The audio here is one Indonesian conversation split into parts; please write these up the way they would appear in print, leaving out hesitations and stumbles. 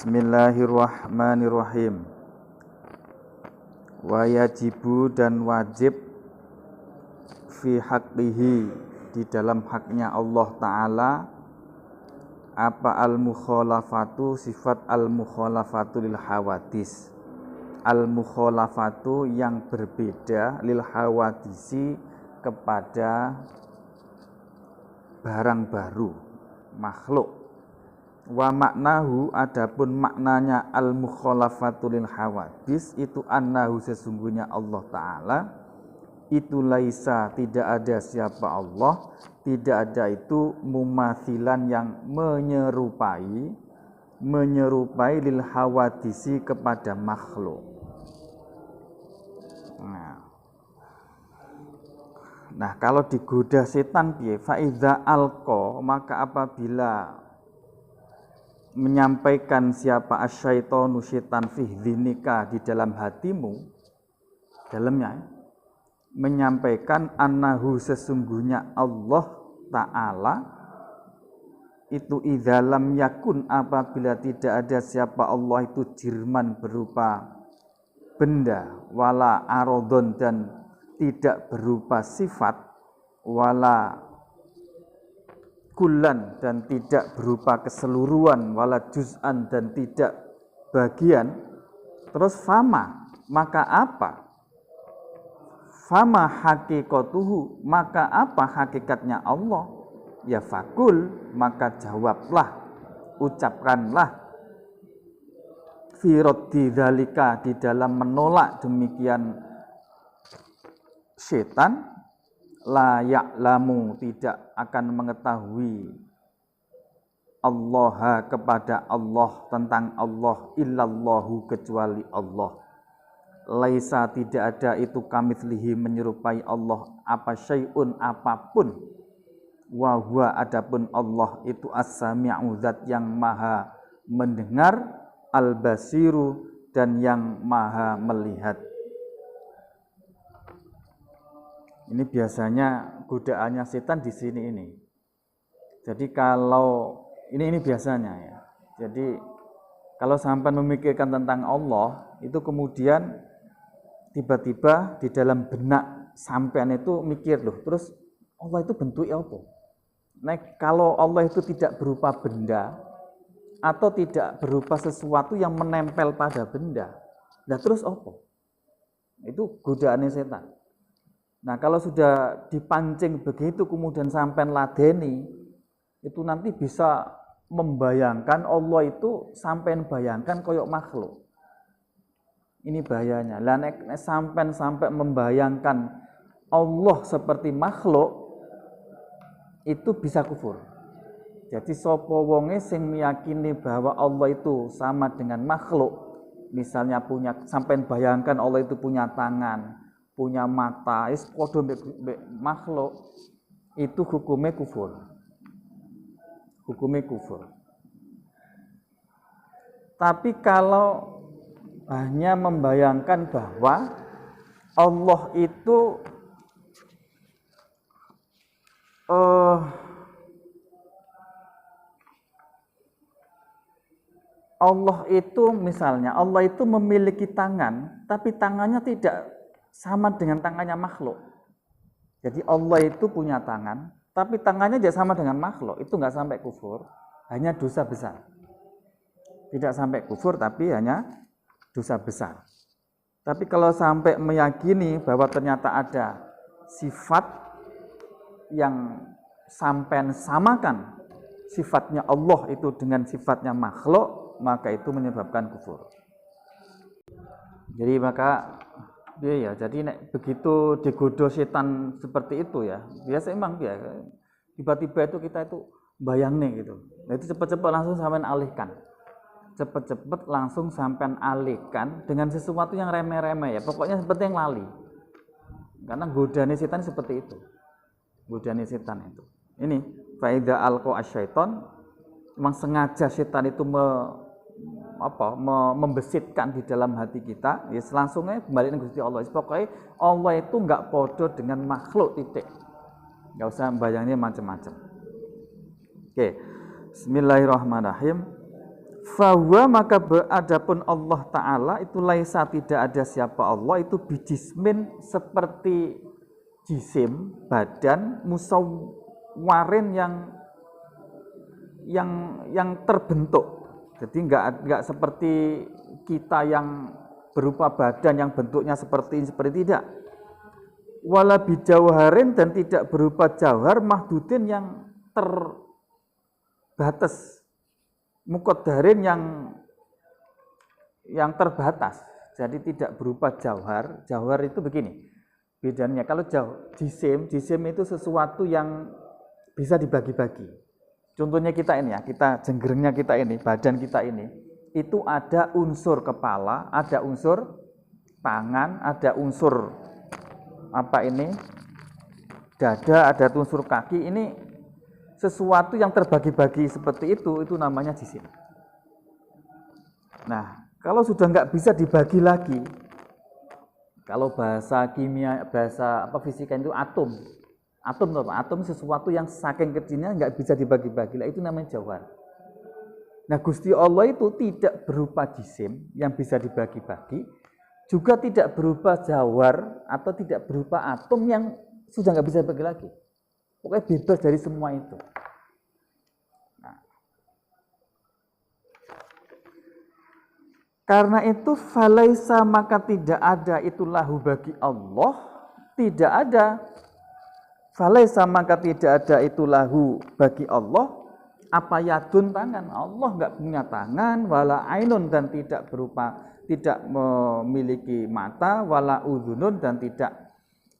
Bismillahirrahmanirrahim. Wa yajibu dan wajib fi haqqihi di dalam haknya Allah Ta'ala apa al-mukhalafatu, sifat al-mukhalafatu lil hawadis. Al-mukhalafatu yang berbeda lil hawadisi kepada barang baru, makhluk. Wa maknahu, adapun maknanya al-mukhalafatu lil hawadis itu annahu, sesungguhnya Allah Ta'ala itu laisa, tidak ada siapa Allah, tidak ada itu mumathilan yang menyerupai lil hawadisi kepada makhluk. Nah, kalau digoda setan piye? Fa iza alqa, maka apabila menyampaikan siapa asyaitonu, setan, fi dzinika, di dalam hatimu, dalamnya menyampaikan annahu, sesungguhnya Allah Ta'ala itu idza lam yakun, apabila tidak ada siapa Allah itu jirman berupa benda, wala arodon dan tidak berupa sifat, wala kullan dan tidak berupa keseluruhan, wala juz'an dan tidak bagian. Terus fama, maka apa? Fama hakikatuhu, maka apa hakikatnya Allah? Ya fakul, maka jawablah, ucapkanlah, fi raddi dzalika, di dalam menolak demikian setan, la ya'lamu, tidak akan mengetahui Allah, kepada Allah, tentang Allah, illallahu, kecuali Allah. Laisa, tidak ada itu kamitslihi, menyerupai Allah apa syai'un, apapun. Wa huwa, adapun Allah itu as-sami'u, zat yang maha mendengar, al-basiru, dan yang maha melihat. Ini biasanya godaannya setan di sini ini. Jadi kalau ini biasanya ya. Jadi kalau sampai memikirkan tentang Allah, itu kemudian tiba-tiba di dalam benak sampean itu mikir, loh, terus Allah itu bentuknya apa? Nah, kalau Allah itu tidak berupa benda atau tidak berupa sesuatu yang menempel pada benda, nah terus apa? Itu godaannya setan. Nah, kalau sudah dipancing begitu kemudian sampean ladeni, itu nanti bisa membayangkan Allah itu, sampean bayangkan koyok makhluk. Ini bahayanya. Lah nek sampai membayangkan Allah seperti makhluk, itu bisa kufur. Jadi sapa wonge sing meyakini bahwa Allah itu sama dengan makhluk, misalnya sampean bayangkan Allah itu punya tangan, punya mata, is padha mbek makhluk, itu hukumnya kufur. Hukumnya kufur. Tapi kalau hanya membayangkan bahwa Allah itu misalnya Allah itu memiliki tangan, tapi tangannya tidak sama dengan tangannya makhluk. Jadi Allah itu punya tangan, tapi tangannya tidak sama dengan makhluk, itu nggak sampai kufur, hanya dosa besar. Tidak sampai kufur, tapi hanya dosa besar. Tapi kalau sampai meyakini bahwa ternyata ada sifat yang sampai samakan sifatnya Allah itu dengan sifatnya makhluk, maka itu menyebabkan kufur. Jadi maka ya, jadi begitu digoda setan seperti itu ya, biasa emang ya, tiba-tiba itu kita itu bayang nih gitu. Nah, itu cepat-cepat langsung sampean alihkan. Cepat-cepat langsung sampean alihkan dengan sesuatu yang remeh-remeh ya, pokoknya seperti yang lali. Karena godaan setan seperti itu. Godaan setan itu. Ini faida alqa asyaiton, memang sengaja setan itu membesitkan di dalam hati kita, ya langsungnya kembali ke Gusti Allah. Pokoknya Allah itu enggak podo dengan makhluk, titik. Enggak usah bayangnya macam-macam. Oke. Bismillahirrahmanirrahim. Fahuwa maka adapun Allah Ta'ala itu laisa tidak ada siapa Allah itu bijismin seperti jisim badan musawwarin yang terbentuk. Jadi enggak seperti kita yang berupa badan yang bentuknya seperti tidak. Wala bijawharin dan tidak berupa jauhar mahdudin yang terbatas. Muqaddarin yang terbatas. Jadi tidak berupa jauhar. Jauhar itu begini. Bedanya kalau jisim itu sesuatu yang bisa dibagi-bagi. Contohnya kita ini ya, jenggerengnya kita ini, badan kita ini, itu ada unsur kepala, ada unsur tangan, ada unsur dada, ada unsur kaki. Ini sesuatu yang terbagi-bagi seperti itu namanya jisim. Nah, kalau sudah nggak bisa dibagi lagi, kalau bahasa kimia, bahasa fisika itu atom. Atom itu apa? Atom sesuatu yang saking kecilnya nggak bisa dibagi-bagi, lah itu namanya jauhar. Nah, Gusti Allah itu tidak berupa jisim yang bisa dibagi-bagi, juga tidak berupa jauhar atau tidak berupa atom yang sudah nggak bisa dibagi lagi. Pokoknya bebas dari semua itu. Nah, karena itu falaisa maka tidak ada itu lahu bagi Allah, tidak ada. Falaisa maka tidak ada itu lahu bagi Allah apa yadun tangan. Allah nggak punya tangan, wala ainun dan tidak memiliki mata, wala udhunun dan tidak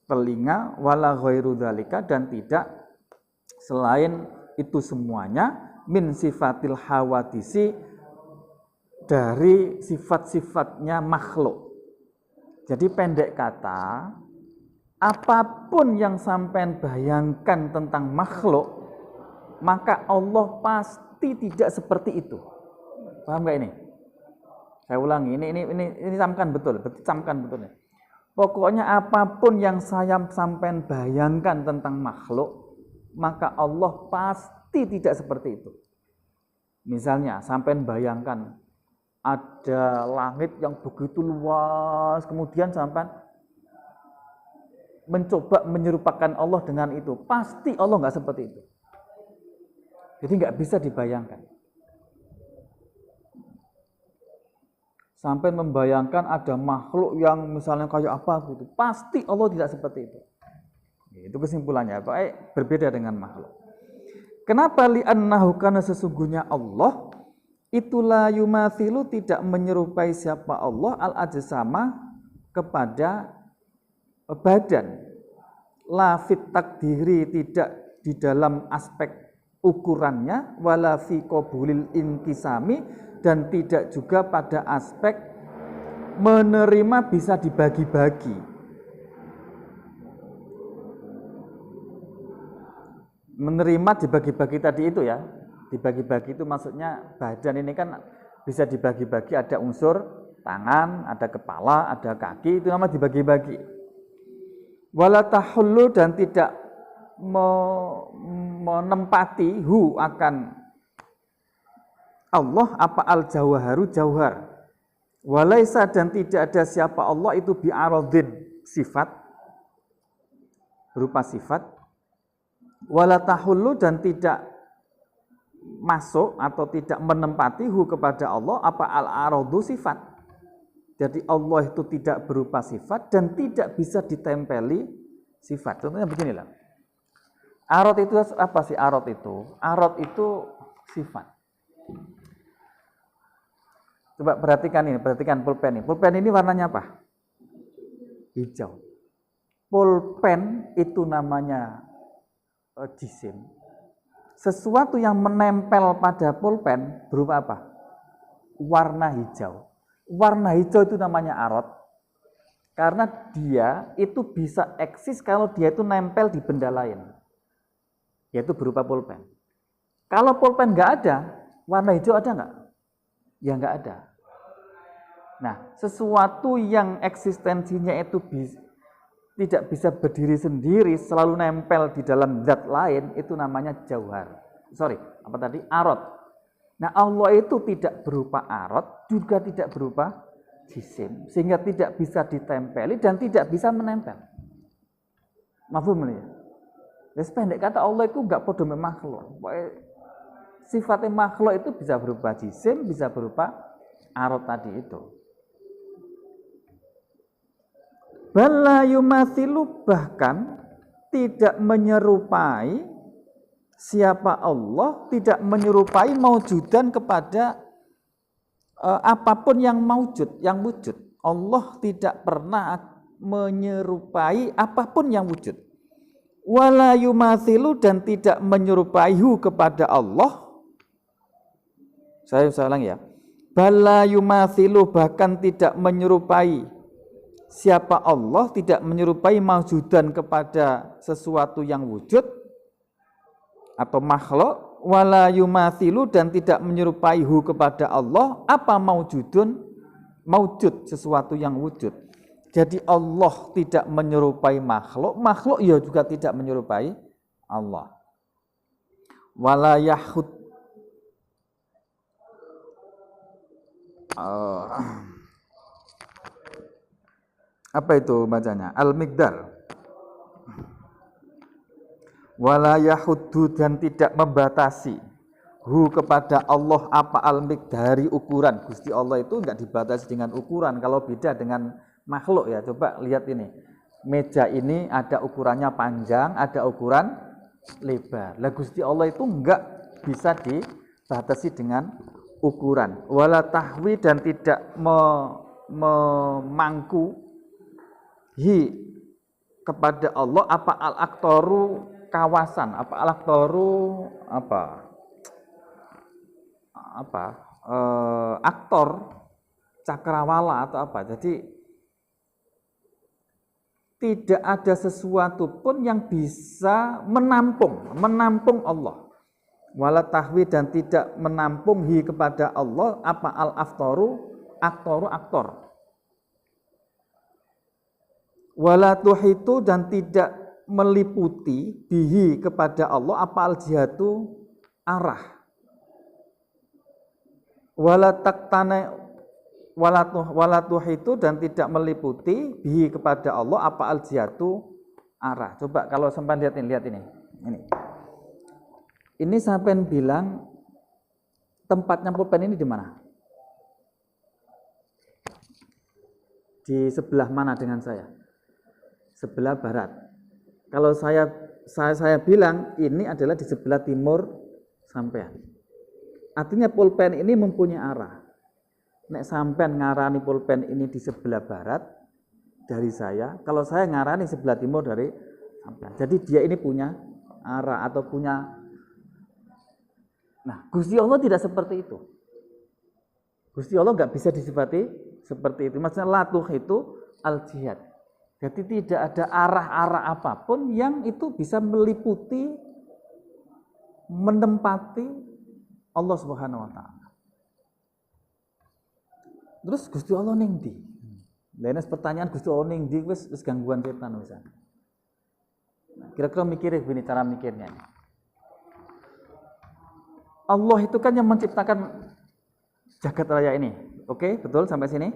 telinga, wala ghairu dzalika dan tidak selain itu semuanya min sifatil hawadisi dari sifat-sifatnya makhluk. Jadi pendek kata, apapun yang sampean bayangkan tentang makhluk, maka Allah pasti tidak seperti itu. Paham nggak ini? Saya ulangi, ini camkan betul. Pokoknya apapun yang saya sampean bayangkan tentang makhluk, maka Allah pasti tidak seperti itu. Misalnya, sampean bayangkan ada langit yang begitu luas, kemudian sampean mencoba menyerupakan Allah dengan itu, pasti Allah nggak seperti itu. Jadi nggak bisa dibayangkan. Sampai membayangkan ada makhluk yang misalnya kayak apa gitu, pasti Allah tidak seperti itu. Itu kesimpulannya, baik berbeda dengan makhluk. Kenapa li'annahu karena sesungguhnya Allah itulah yumathilu tidak menyerupai siapa Allah al-ajsama kepada badan. La fit takdiri tidak di dalam aspek ukurannya, wala fi qabulil inkisami dan tidak juga pada aspek menerima bisa dibagi-bagi. Menerima dibagi-bagi tadi itu ya. Dibagi-bagi itu maksudnya badan ini kan bisa dibagi-bagi, ada unsur tangan, ada kepala, ada kaki, itu namanya dibagi-bagi. Wala tahullu dan tidak menempati akan Allah apa al-jawharu jauhar. Walaisa dan tidak ada siapa Allah itu bi'aradhin sifat berupa sifat. Wala tahullu dan tidak masuk atau tidak menempati kepada Allah apa al-aradu sifat. Jadi Allah itu tidak berupa sifat dan tidak bisa ditempeli sifat. Contohnya beginilah. Arad itu apa sih arad itu? Arad itu sifat. Coba perhatikan pulpen ini. Pulpen ini warnanya apa? Hijau. Pulpen itu namanya jisim. Sesuatu yang menempel pada pulpen berupa apa? Warna hijau. Warna hijau itu namanya arad. Karena dia itu bisa eksis kalau dia itu nempel di benda lain. Yaitu berupa pulpen. Kalau pulpen nggak ada, warna hijau ada nggak? Ya nggak ada. Nah, sesuatu yang eksistensinya itu tidak bisa berdiri sendiri, selalu nempel di dalam zat lain, itu namanya jauhar. Arad. Nah, Allah itu tidak berupa arad, juga tidak berupa jisim, sehingga tidak bisa ditempeli dan tidak bisa menempel. Mafhum ya? Wis pendek kata Allah itu enggak padha mek makhluk. Sifatnya makhluk itu bisa berupa jisim, bisa berupa arad tadi itu. Bala yumathilu, bahkan tidak menyerupai siapa Allah, tidak menyerupai maujudan kepada apapun yang maujud, yang wujud. Allah tidak pernah menyerupai apapun yang wujud. Wala yumathilu, dan tidak menyerupai hu kepada Allah. Saya ulang ya. Bala yumathilu, bahkan tidak menyerupai siapa Allah, tidak menyerupai maujudan kepada sesuatu yang wujud atau makhluk. Wala yumathilu, dan tidak menyerupai hu kepada Allah apa maujudun, maujud sesuatu yang wujud. Jadi Allah tidak menyerupai makhluk, makhluk ya juga tidak menyerupai Allah. Wala yahud apa itu bacanya? Al-Miqdar. Wala yahuddu, dan tidak membatasi hu kepada Allah apa al-miqdari, ukuran. Gusti Allah itu enggak dibatasi dengan ukuran, kalau beda dengan makhluk ya. Coba lihat ini. Meja ini ada ukurannya panjang, ada ukuran lebar. Lah Gusti Allah itu enggak bisa dibatasi dengan ukuran. Wala tahwi, dan tidak memangku hi kepada Allah apa al-aktoru, kawasan, apa al-aktoru, aktor cakrawala atau apa. Jadi tidak ada sesuatu pun yang bisa menampung Allah. Wala tahwi, dan tidak menampung hi kepada Allah apa al-aftoru, aktor. Wala tuhitu, dan tidak meliputi bihi kepada Allah apa al-jihatu, arah. Wala tuhitu, dan tidak meliputi bihi kepada Allah apa al-jihatu, arah. Coba kalau sampai lihat ini. Ini sampai bilang tempatnya pulpen ini di mana? Di sebelah mana dengan saya? Sebelah barat. Kalau saya bilang ini adalah di sebelah timur sampean. Artinya pulpen ini mempunyai arah. Nek sampean ngarani pulpen ini di sebelah barat dari saya, kalau saya ngarani sebelah timur dari sampean. Jadi dia ini punya arah atau punya. Nah, Gusti Allah tidak seperti itu. Gusti Allah nggak bisa disifati seperti itu. Maksudnya latuh itu al-jihad. Jadi tidak ada arah-arah apapun yang itu bisa meliputi, menempati Allah Subhanahu wa taala. Terus Gusti Allah ning ndi? Lainnya pertanyaan Gusti Allah ning ndi wis gangguan setan misalnya. Nah, kira-kira mikirnya begini cara mikirnya. Allah itu kan yang menciptakan jagat raya ini. Oke, betul sampai sini?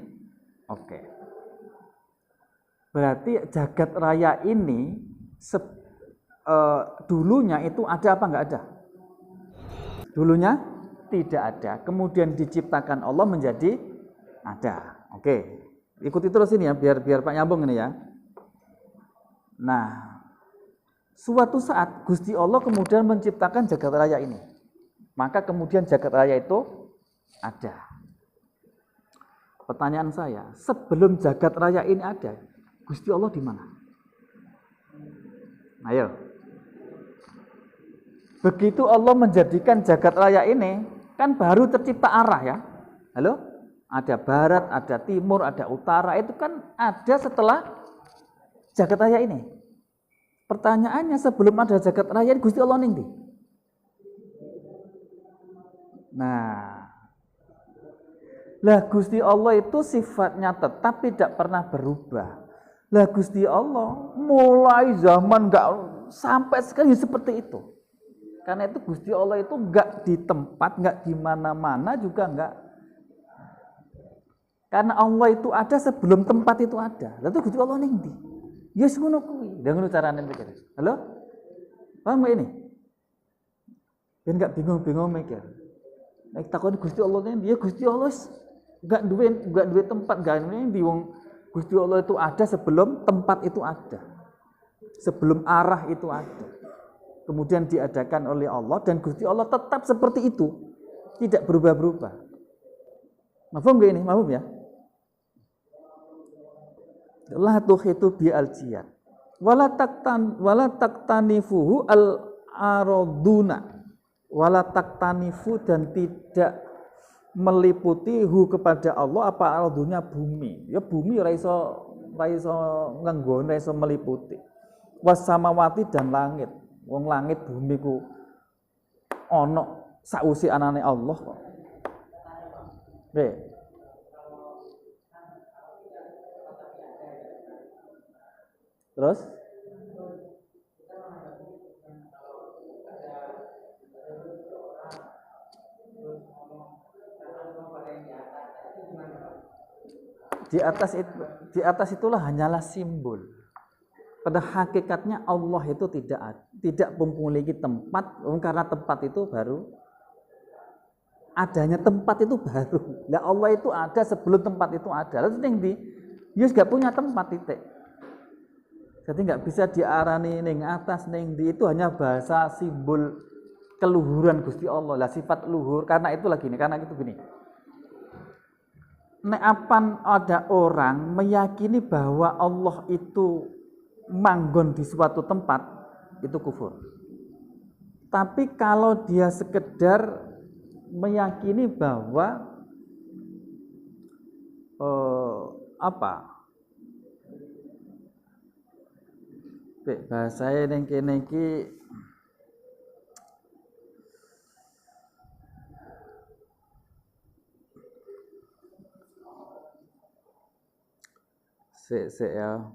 Oke. Berarti jagat raya ini dulunya itu ada apa enggak ada? Dulunya tidak ada. Kemudian diciptakan Allah menjadi ada. Oke. Ikuti terus ini ya biar Pak nyambung ini ya. Nah, suatu saat Gusti Allah kemudian menciptakan jagat raya ini. Maka kemudian jagat raya itu ada. Pertanyaan saya, sebelum jagat raya ini ada, Gusti Allah di mana? Ayo. Begitu Allah menjadikan jagat raya ini, kan baru tercipta arah ya. Halo? Ada barat, ada timur, ada utara, itu kan ada setelah jagat raya ini. Pertanyaannya, sebelum ada jagat raya ini, Gusti Allah ning ndi? Nah, lah Gusti Allah itu sifatnya tetap tidak pernah berubah. Lah Gusti Allah mulai zaman enggak sampai sekarang seperti itu. Karena itu Gusti Allah itu enggak di tempat, enggak di mana-mana juga enggak. Karena Allah itu ada sebelum tempat itu ada. Lalu Gusti Allah ning ndi? Ya ngono kuwi. Lah ngono carane mikir. Halo? Paham gak ini? Ben enggak bingung-bingung mikir. Nek takon Gusti Allah ning ndi? Ya Gusti Allah enggak duwe tempat, enggak ning ndi wong Gusti Allah itu ada sebelum tempat itu ada. Sebelum arah itu ada. Kemudian diadakan oleh Allah dan Gusti Allah tetap seperti itu. Tidak berubah-berubah. Mafhum gak ini? Mafhum ya? La tuhitu bi al-jiyad. Wala taktanifuhu al-araduna. Wala taktanifu dan tidak meliputi hu kepada Allah apa araduna bumi. Ya bumi ora iso nganggo, ora iso meliputi. Was samawati dan langit. Wong langit bumi ku ana sausi anane Allah kok. Terus di atas itulah hanyalah simbol. Pada hakikatnya Allah itu tidak memiliki tempat, karena tempat itu baru adanya tempat itu baru. Nah Allah itu ada sebelum tempat itu ada. Lalu ning ndi? Yus gak punya tempat titik. Jadi nggak bisa diarani ning atas ning ndi, itu hanya bahasa simbol keluhuran Gusti Allah. Lah sifat luhur karena itu lagi nih, karena itu gini. Nek apan ada orang meyakini bahwa Allah itu manggon di suatu tempat, itu kufur. Tapi kalau dia sekedar meyakini bahwa bahasa ning kene iki ya.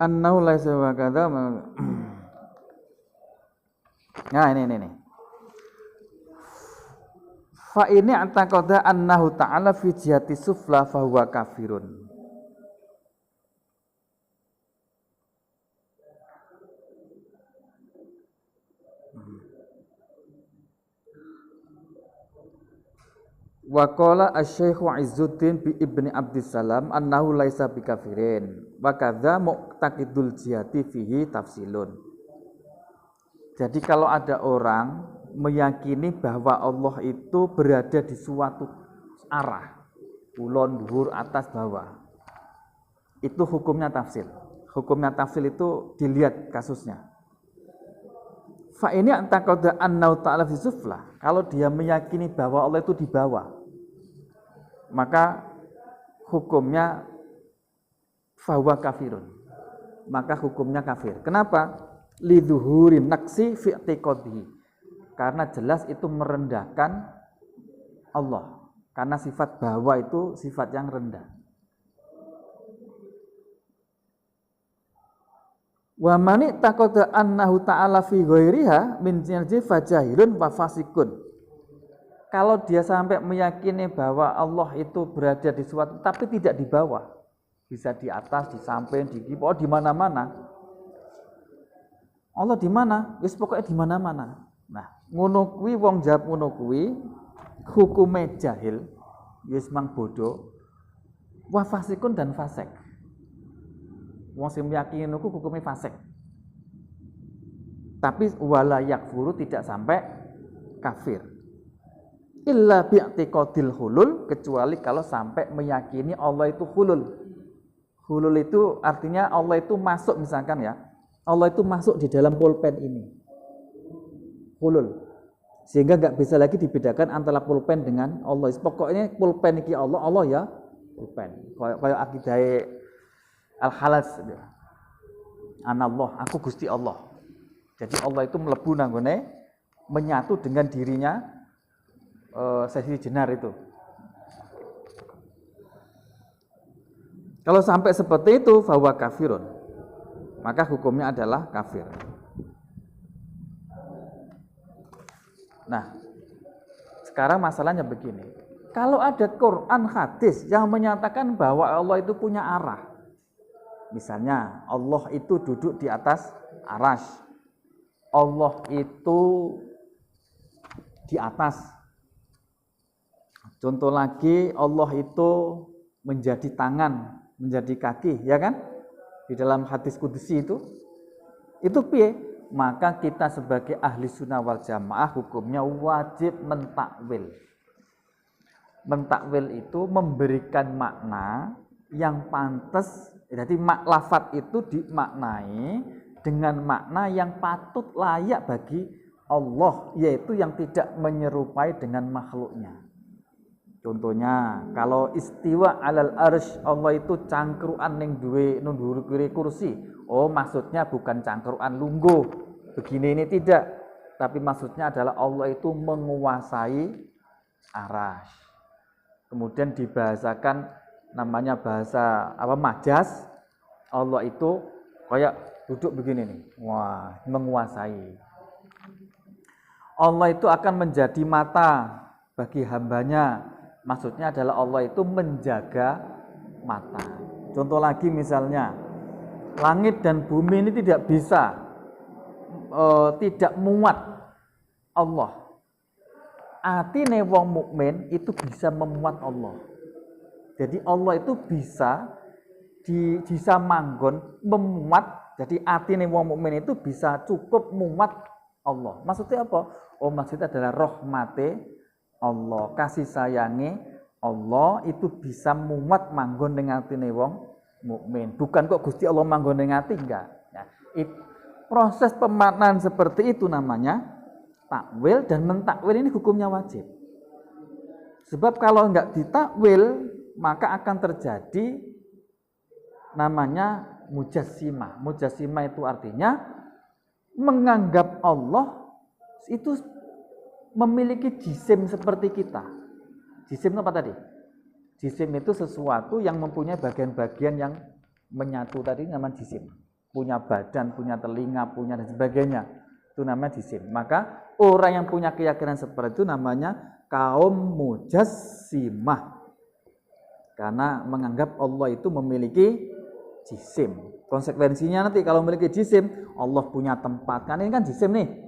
Annahu laisa wa kadza. Nah ini. Fa ini i'taqada annahu ta'ala fi jihati sufla fa huwa kafirun. Wa qala asy-syekh Izzuddin bi Ibni Abdissalam annahu laisa bikafirin wa kadza muqtaqidul jihati fihi tafsilun. Jadi kalau ada orang meyakini bahwa Allah itu berada di suatu arah, kulon, dhuwur, atas, bawah, itu hukumnya tafsil. Hukumnya tafsil itu dilihat kasusnya. Fa ini antaqada annahu ta'ala fi sufla. Kalau dia meyakini bahwa Allah itu di bawah, maka hukumnya fahuwa kafirun. Maka hukumnya kafir. Kenapa? Lidzuhurin naqsi fi i'tiqadihi. Karena jelas itu merendahkan Allah. Karena sifat bawah itu sifat yang rendah. Wa man i'taqada annahu ta'ala fi ghairiha min jinsi fajahilun wa fasikun. Kalau dia sampai meyakini bahwa Allah itu berada di suatu tapi tidak di bawah, bisa di atas, di samping, di bawah, di mana-mana. Allah di mana? Wis pokoknya di mana-mana. Nah, ngono kuwi wong jawab ngono kuwi hukume jahil, wis mang bodoh, wa fasikun dan fasik. Wong sing meyakini niku hukume fasik. Tapi wala yakfuru tidak sampai kafir. Illa bi'tiqadil hulul, kecuali kalau sampai meyakini Allah itu hulul. Hulul itu artinya Allah itu masuk, misalkan ya, Allah itu masuk di dalam pulpen ini. Hulul. Sehingga enggak bisa lagi dibedakan antara pulpen dengan Allah. Pokoknya pulpen iki Allah, Allah ya Rupen. Kaya akidah al-Khalas. Anallah, aku Gusti Allah. Jadi Allah itu mlebu nanggone menyatu dengan dirinya sesi jenar itu. Kalau sampai seperti itu, fahuwa kafirun, maka hukumnya adalah kafir. Nah, sekarang masalahnya begini. Kalau ada Quran hadis yang menyatakan bahwa Allah itu punya arah, misalnya Allah itu duduk di atas arasy, Allah itu di atas. Contoh lagi, Allah itu menjadi tangan, menjadi kaki, ya kan? Di dalam hadis qudsi itu piye? Maka kita sebagai ahli sunnah wal jamaah hukumnya wajib mentakwil. Mentakwil itu memberikan makna yang pantas. Jadi lafadz itu dimaknai dengan makna yang patut layak bagi Allah, yaitu yang tidak menyerupai dengan makhluknya. Contohnya, kalau istiwa alal arsy, Allah itu cangkruan ning duwe dhuwur kursi. Oh, maksudnya bukan cangkruan lungguh. Begini ini tidak, tapi maksudnya adalah Allah itu menguasai arasy. Kemudian dibahasakan namanya bahasa majaz. Allah itu kayak duduk begini nih. Wah, menguasai. Allah itu akan menjadi mata bagi hambanya. Maksudnya adalah Allah itu menjaga mata. Contoh lagi misalnya, langit dan bumi ini tidak bisa, tidak muat Allah. Atine wong mukmin itu bisa memuat Allah. Jadi Allah itu bisa manggon, memuat. Jadi atine wong mukmin itu bisa cukup muat Allah. Maksudnya apa? Oh, maksudnya adalah rahmate Allah, kasih sayangi Allah itu bisa muat manggon ning atine wong mukmin. Bukan kok Gusti Allah manggon ning ati, enggak. Nah, proses pemaknaan seperti itu namanya takwil, dan mentakwil ini hukumnya wajib. Sebab kalau enggak ditakwil, maka akan terjadi namanya mujassimah. Mujassimah itu artinya menganggap Allah itu memiliki jisim seperti kita. Jisim apa tadi? Jisim itu sesuatu yang mempunyai bagian-bagian yang menyatu, tadi namanya jisim. Punya badan, punya telinga, punya dan sebagainya. Itu namanya jisim. Maka orang yang punya keyakinan seperti itu namanya kaum mujassimah. Karena menganggap Allah itu memiliki jisim. Konsekuensinya nanti kalau memiliki jisim, Allah punya tempat. Kan ini kan jisim nih.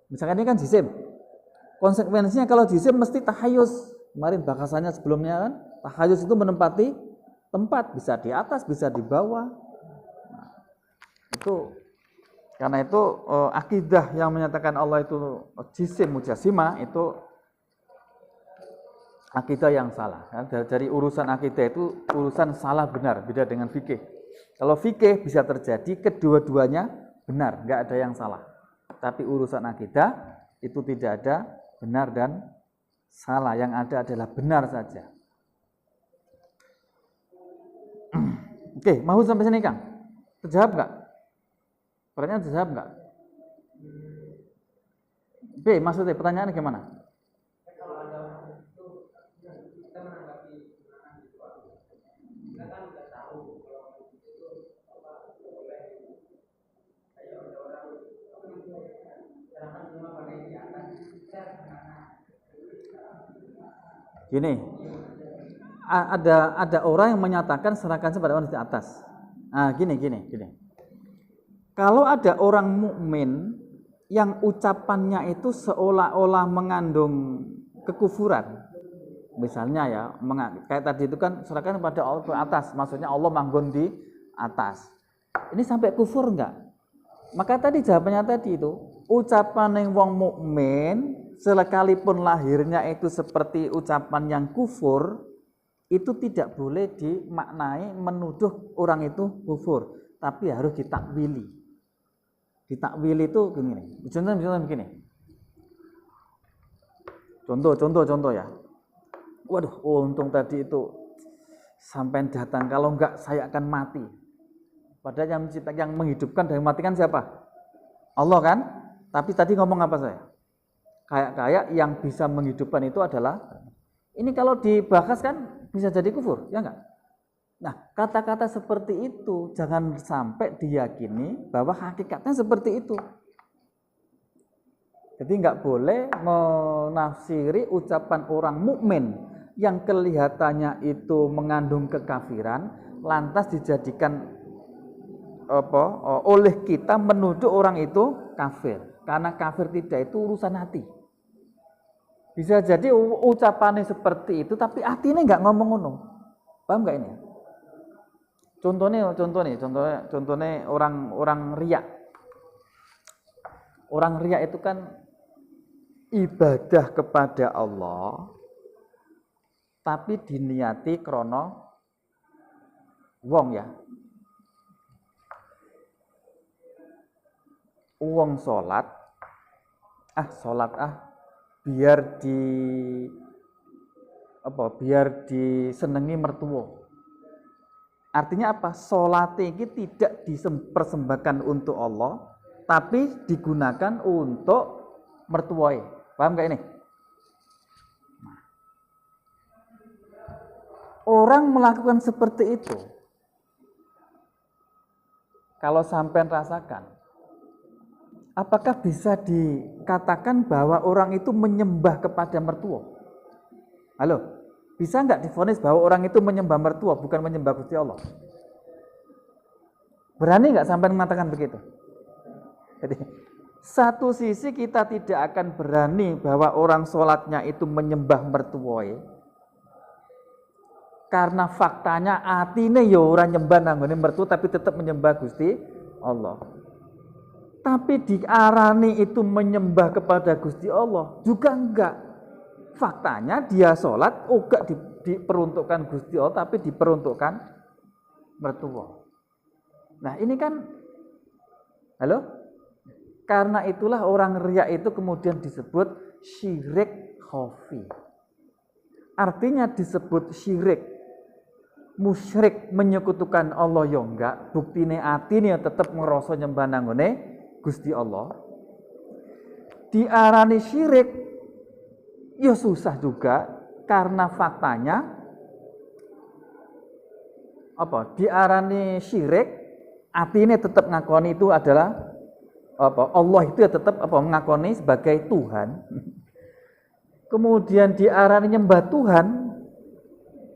Misalkan ini kan jisim. Konsekuensinya kalau jisim mesti tahayus. Kemarin bahasannya sebelumnya kan, tahayus itu menempati tempat, bisa di atas, bisa di bawah. Nah, itu karena itu akidah yang menyatakan Allah itu jisim mujassimah itu akidah yang salah. Dari urusan akidah itu urusan salah benar, beda dengan fikih. Kalau fikih bisa terjadi kedua-duanya benar, nggak ada yang salah. Tapi urusan akidah itu tidak ada benar dan salah, yang ada adalah benar saja. Oke, mau sampai sini Kang? Terjawab nggak? Pertanyaan terjawab nggak? B, maksudnya pertanyaannya gimana? Gini, ada orang yang menyatakan serahkan pada orang di atas. Nah, gini. Kalau ada orang mukmin yang ucapannya itu seolah-olah mengandung kekufuran, misalnya ya, kayak tadi itu kan serahkan pada Allah di atas, maksudnya Allah manggon di atas. Ini sampai kufur enggak? Maka tadi jawabannya tadi itu, ucapan yang wong mukmin sekalipun lahirnya itu seperti ucapan yang kufur, itu tidak boleh dimaknai menuduh orang itu kufur, tapi harus ditakwili. Ditakwili itu gini. Contoh begini. Contoh ya. Waduh, untung tadi itu sampai datang, kalau enggak saya akan mati. Padahal yang menciptakan, yang menghidupkan dan mematikan siapa? Allah kan? Tapi tadi ngomong apa saya? Kayak yang bisa menghidupkan itu adalah, ini kalau dibahas kan bisa jadi kufur, ya enggak? Nah, kata-kata seperti itu jangan sampai diyakini bahwa hakikatnya seperti itu. Jadi enggak boleh menafsiri ucapan orang mukmin yang kelihatannya itu mengandung kekafiran, lantas dijadikan oleh kita menuduh orang itu kafir. Karena kafir tidak itu urusan hati. Bisa jadi ucapannya seperti itu, tapi hatinya nggak ngomong ngono. Paham nggak ini? Contohnya orang riya. Orang riya itu kan ibadah kepada Allah, tapi diniati krono wong ya. Wong sholat biar disenengi mertua. Artinya apa? Sholat ini tidak dipersembahkan untuk Allah, tapi digunakan untuk mertuai. Paham gak ini? Orang melakukan seperti itu, kalau sampai rasakan, apakah bisa dikatakan bahwa orang itu menyembah kepada mertua? Halo, bisa nggak divonis bahwa orang itu menyembah mertua, bukan menyembah Gusti Allah? Berani nggak sampai mengatakan begitu? Jadi, satu sisi kita tidak akan berani bahwa orang sholatnya itu menyembah mertua, karena faktanya atine ya orang nyembah nanggone mertua, tapi tetap menyembah Gusti Allah. Tapi diarani itu menyembah kepada Gusti Allah juga enggak. Faktanya dia sholat enggak diperuntukkan Gusti Allah, tapi diperuntukkan mertua. Nah ini kan, halo? Karena itulah orang riya itu kemudian disebut syirik khafi. Artinya disebut syirik, musyrik, menyekutukan Allah ya enggak, buktine atine tetep ngerasa nyembah nanggone Gusti Allah. Diarani syirik ya susah juga, karena faktanya apa? Diarani syirik, atine tetap ngakoni itu adalah apa? Allah itu ya tetap ngakoni sebagai Tuhan. Kemudian diarani nyembah Tuhan,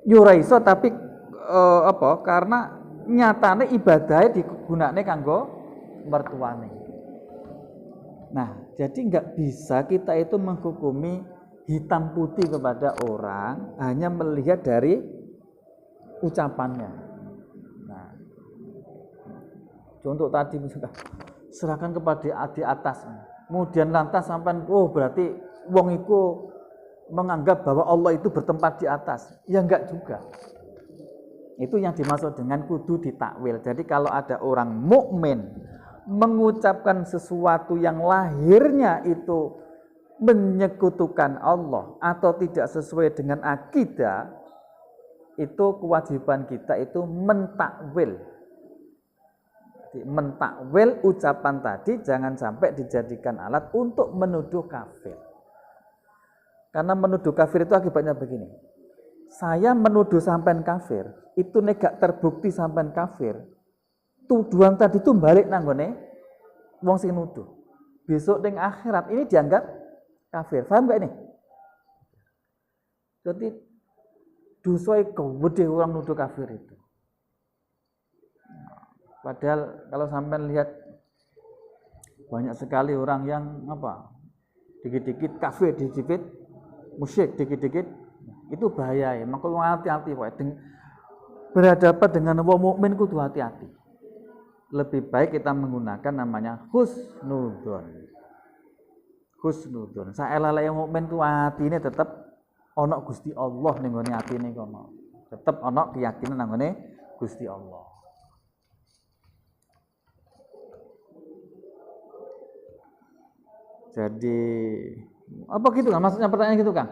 yo ora iso, tapi karena nyatane ibadahnya digunakne kanggo mertuane. Nah, jadi nggak bisa kita itu menghukumi hitam putih kepada orang hanya melihat dari ucapannya. Nah, contoh tadi misalkan serahkan kepada di atas, kemudian lantas sampai berarti wong iku menganggap bahwa Allah itu bertempat di atas. Ya enggak juga. Itu yang dimaksud dengan kudu ditakwil. Jadi kalau ada orang mukmin mengucapkan sesuatu yang lahirnya itu menyekutukan Allah atau tidak sesuai dengan akidah, itu kewajiban kita itu mentakwil. Mentakwil ucapan tadi jangan sampai dijadikan alat untuk menuduh kafir. Karena menuduh kafir itu akibatnya begini. Saya menuduh sampean kafir, itu gak terbukti sampean kafir. Tuduhan tadi itu balik nanggone wong sing nuduh. Besok ning akhirat ini dianggap kafir. Paham gak ini? Jadi dosa gede orang nuduh kafir itu. Padahal kalau sampean lihat banyak sekali orang yang dikit-dikit kafir, dikit-dikit musyrik, dikit-dikit itu bahaya ya. Maka hati-hati berhadapan dengan wong mukmin kudu hati-hati. Lebih baik kita menggunakan namanya husnudzon. Husnudzon. Saelale mukmin ku atine tetep ana Gusti Allah ning gone atine kono. Tetep ana keyakinan nang gone Gusti Allah. Jadi apa gitu kan? Maksudnya pertanyaan gitu kan?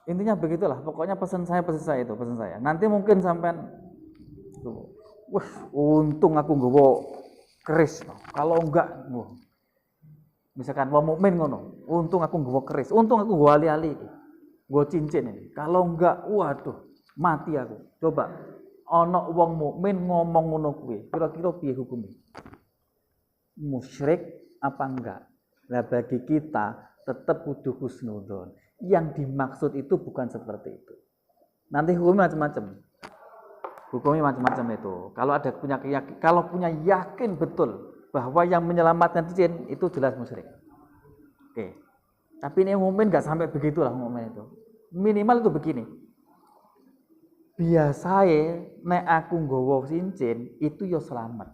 Intinya begitulah, pokoknya pesan saya itu, pesan saya. Nanti mungkin sampean wah, untung aku nggawa keris. Kalau enggak, misalkan wong mukmin ngono, untung aku nggawa keris, untung aku nggawa ali-ali iki. Nggawa cincin ini. Kalau enggak, waduh, mati aku. Coba ana wong mukmin ngomong ngono kuwi, kira-kira piye hukumnya? Musyrik apa enggak? Nah, bagi kita tetap kudu husnudzon. Yang dimaksud itu bukan seperti itu. Nanti hukumnya macam-macam. Hukumnya macam-macam itu. Kalau ada punya keyakinan, kalau punya yakin betul bahwa yang menyelamatkan jin itu jelas musyrik. Oke. Tapi ini mukmin enggak sampai begitulah mukmin itu. Minimal itu begini. Biasae nek aku nggawa cincin itu ya selamat.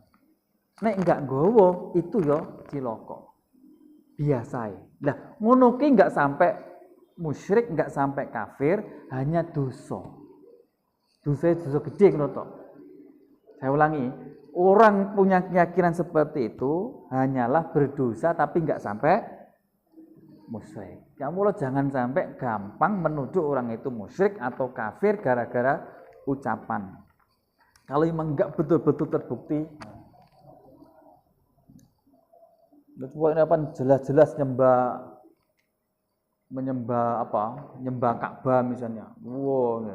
Nek enggak nggawa itu ya cilaka. Biasae. Lah ngono ki enggak sampai musyrik, enggak sampai kafir, hanya dosa. Dosa gede ngono tok. Saya ulangi, orang punya keyakinan seperti itu hanyalah berdosa tapi enggak sampai musyrik. Kamu lo jangan sampai gampang menuduh orang itu musyrik atau kafir gara-gara ucapan. Kalau memang enggak betul-betul terbukti, pokoknya apa jelas-jelas menyembah Ka'bah misalnya. Wow,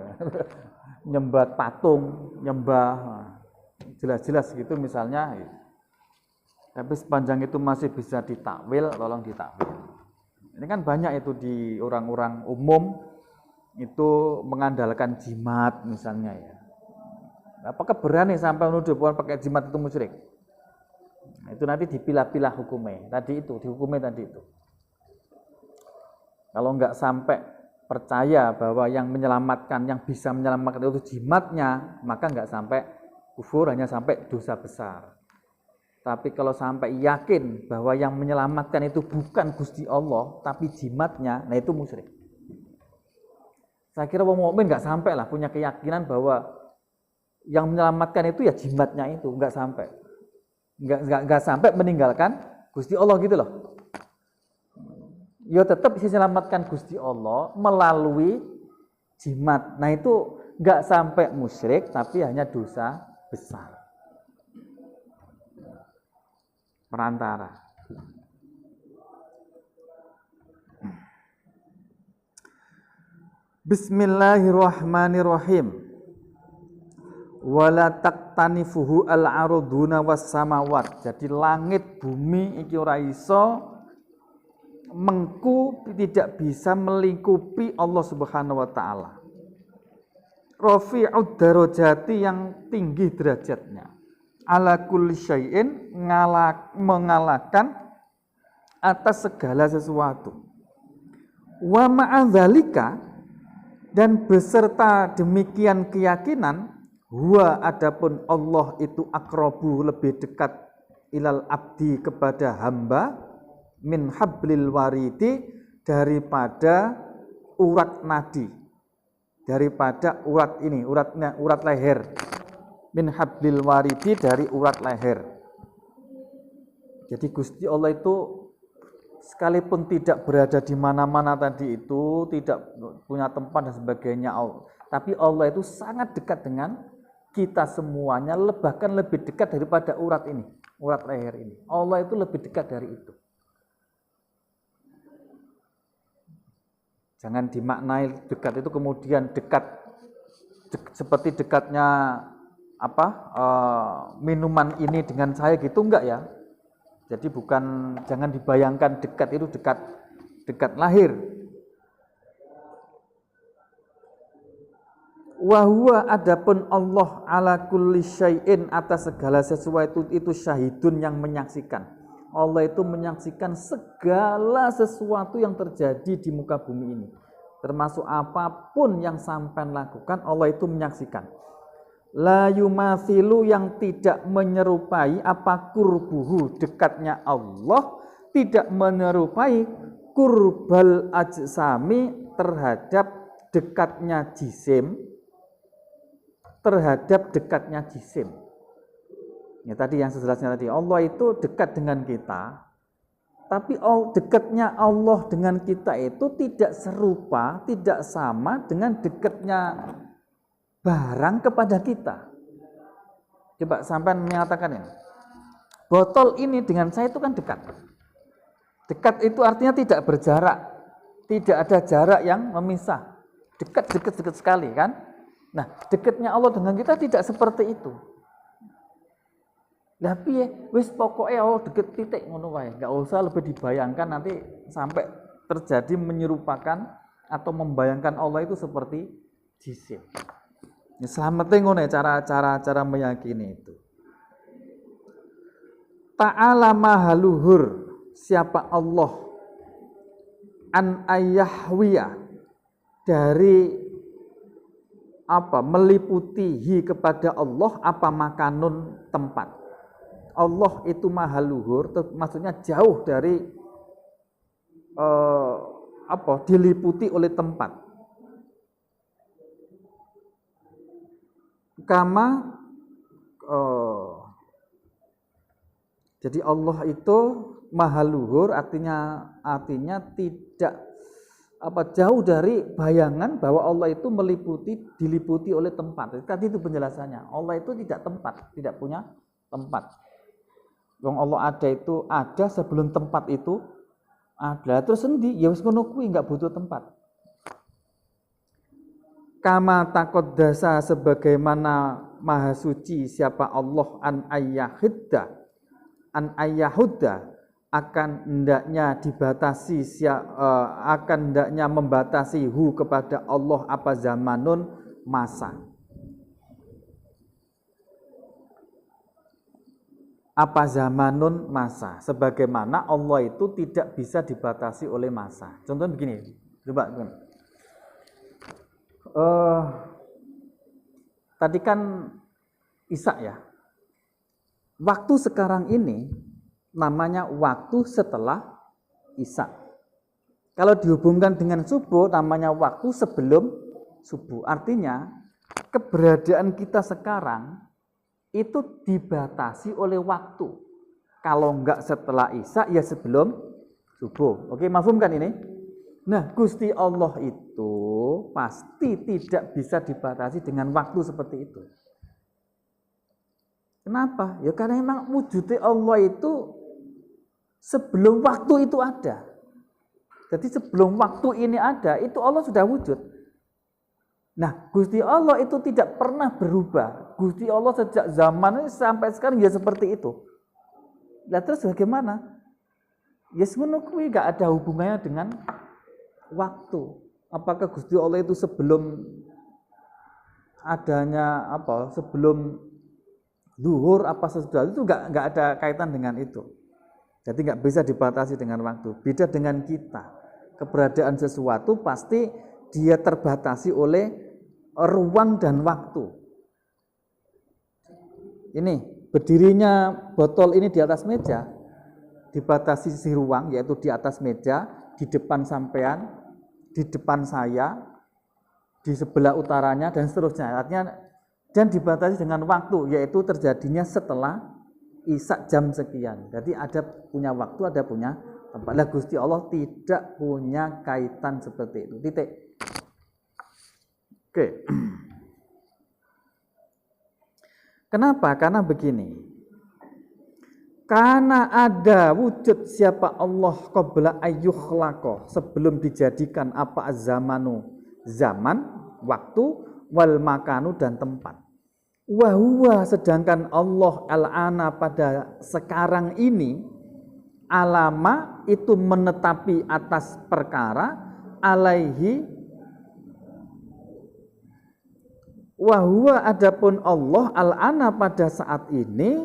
nyembah patung, jelas-jelas gitu misalnya. Tapi sepanjang itu masih bisa ditakwil, tolong ditakwil. Ini kan banyak itu di orang-orang umum itu mengandalkan jimat misalnya ya. Apakah berani sampai menuduh bahwa pakai jimat itu musyrik? Nah, itu nanti dipilah-pilah hukumnya. Tadi itu, dihukumnya tadi itu. Kalau enggak sampai percaya bahwa yang menyelamatkan, yang bisa menyelamatkan itu jimatnya, maka enggak sampai kufur, hanya sampai dosa besar. Tapi kalau sampai yakin bahwa yang menyelamatkan itu bukan Gusti Allah, tapi jimatnya, nah itu musyrik. Saya kira orang mukmin enggak sampai lah punya keyakinan bahwa yang menyelamatkan itu ya jimatnya itu, enggak sampai. Enggak sampai meninggalkan Gusti Allah gitu loh. Ya tetap bisa menyelamatkan Gusti Allah melalui jimat. Nah itu enggak sampai musyrik tapi hanya dosa besar. Perantara. Bismillahirrahmanirrahim. Wala taqtanifuhu al-arduna was samawat. Jadi langit bumi iki ora iso tidak bisa melingkupi Allah Subhanahu wa taala. Rafi'ud darajati yang tinggi derajatnya. Ala kulli syai'in mengalahkan atas segala sesuatu. Wa ma'adzalika dan beserta demikian keyakinan huwa adapun Allah itu aqrabu lebih dekat ilal abdi kepada hamba min hablil waridi daripada urat nadi, daripada urat ini, urat leher. Min hablil waridi dari urat leher. Jadi Gusti Allah itu sekalipun tidak berada di mana-mana tadi itu, tidak punya tempat dan sebagainya, tapi Allah itu sangat dekat dengan kita semuanya, bahkan lebih dekat daripada urat ini, urat leher ini. Allah itu lebih dekat dari itu. Jangan dimaknai dekat itu kemudian dekat seperti dekatnya minuman ini dengan saya gitu, enggak ya. Jadi jangan dibayangkan dekat itu dekat lahir. Wa huwa adapun Allah ala kulli syai'in atas segala sesuatu itu syahidun yang menyaksikan. Allah itu menyaksikan segala sesuatu yang terjadi di muka bumi ini. Termasuk apapun yang sampean lakukan, Allah itu menyaksikan. La yumathilu yang tidak menyerupai apa kurbuhu dekatnya Allah, tidak menyerupai kurbal ajsami terhadap dekatnya jisim, terhadap dekatnya jisim. Ya tadi yang sejelasnya tadi, Allah itu dekat dengan kita Tapi dekatnya Allah dengan kita itu tidak serupa, tidak sama dengan dekatnya barang kepada kita. Coba sampai menyatakan ini. Botol ini dengan saya itu kan dekat. Dekat itu artinya tidak berjarak. Tidak ada jarak yang memisah. Dekat sekali kan. Nah, dekatnya Allah dengan kita tidak seperti itu. Lah piye? Wis pokoke deket titik ngono wae. Enggak usah lebih dibayangkan nanti sampai terjadi menyerupakan atau membayangkan Allah itu seperti jisim. Ya selamatnya ngono cara meyakini itu. Ta'ala maha luhur siapa Allah an ayyahwiya dari meliputihi kepada Allah apa makanun tempat. Allah itu maha luhur, maksudnya jauh dari diliputi oleh tempat. Jadi Allah itu maha luhur artinya tidak jauh dari bayangan bahwa Allah itu diliputi oleh tempat. Tadi itu penjelasannya. Allah itu tidak punya tempat. Wong Allah ada sebelum tempat itu ada. Terus endi? Ya wis ngono kuwi enggak butuh tempat. Kama taqaddasa sebagaimana maha suci siapa Allah an ayyahudda akan hendaknya dibatasi akan hendaknya membatasi kepada Allah apa zamanun masa. Apa zamanun masa, sebagaimana Allah itu tidak bisa dibatasi oleh masa. Contohnya begini, coba tadi kan Isya ya. Waktu sekarang ini namanya waktu setelah Isya. Kalau dihubungkan dengan subuh namanya waktu sebelum subuh. Artinya keberadaan kita sekarang itu dibatasi oleh waktu. Kalau enggak setelah Isya, ya sebelum subuh. Oke, mafhum kan ini? Nah, Gusti Allah itu pasti tidak bisa dibatasi dengan waktu seperti itu. Kenapa? Ya karena memang wujudnya Allah itu sebelum waktu itu ada. Jadi sebelum waktu ini ada, itu Allah sudah wujud. Nah, Gusti Allah itu tidak pernah berubah. Gusti Allah sejak zaman ini sampai sekarang ya seperti itu. Nah, terus bagaimana? Ya semono kuwi enggak ada hubungannya dengan waktu. Apakah Gusti Allah itu sebelum adanya sebelum zuhur apa sesudah itu enggak ada kaitan dengan itu. Jadi enggak bisa dibatasi dengan waktu. Beda dengan kita. Keberadaan sesuatu pasti dia terbatasi oleh ruang dan waktu. Ini berdirinya botol ini di atas meja dibatasi sisi ruang, yaitu di atas meja, di depan sampean, di depan saya, di sebelah utaranya dan seterusnya. Artinya dan dibatasi dengan waktu, yaitu terjadinya setelah Isya jam sekian. Jadi ada punya waktu, ada punya tempat. Lah Gusti Allah tidak punya kaitan seperti itu. Titik. Oke. Kenapa? Karena begini. Karena ada wujud siapa Allah qabla ayyukhlaqa, sebelum dijadikan apa zamanu, zaman, waktu, wal makanu dan tempat. Wa huwa sedangkan Allah al-ana pada sekarang ini alama itu menetapi atas perkara alaihi Wahwa adapun Allah al-ana pada saat ini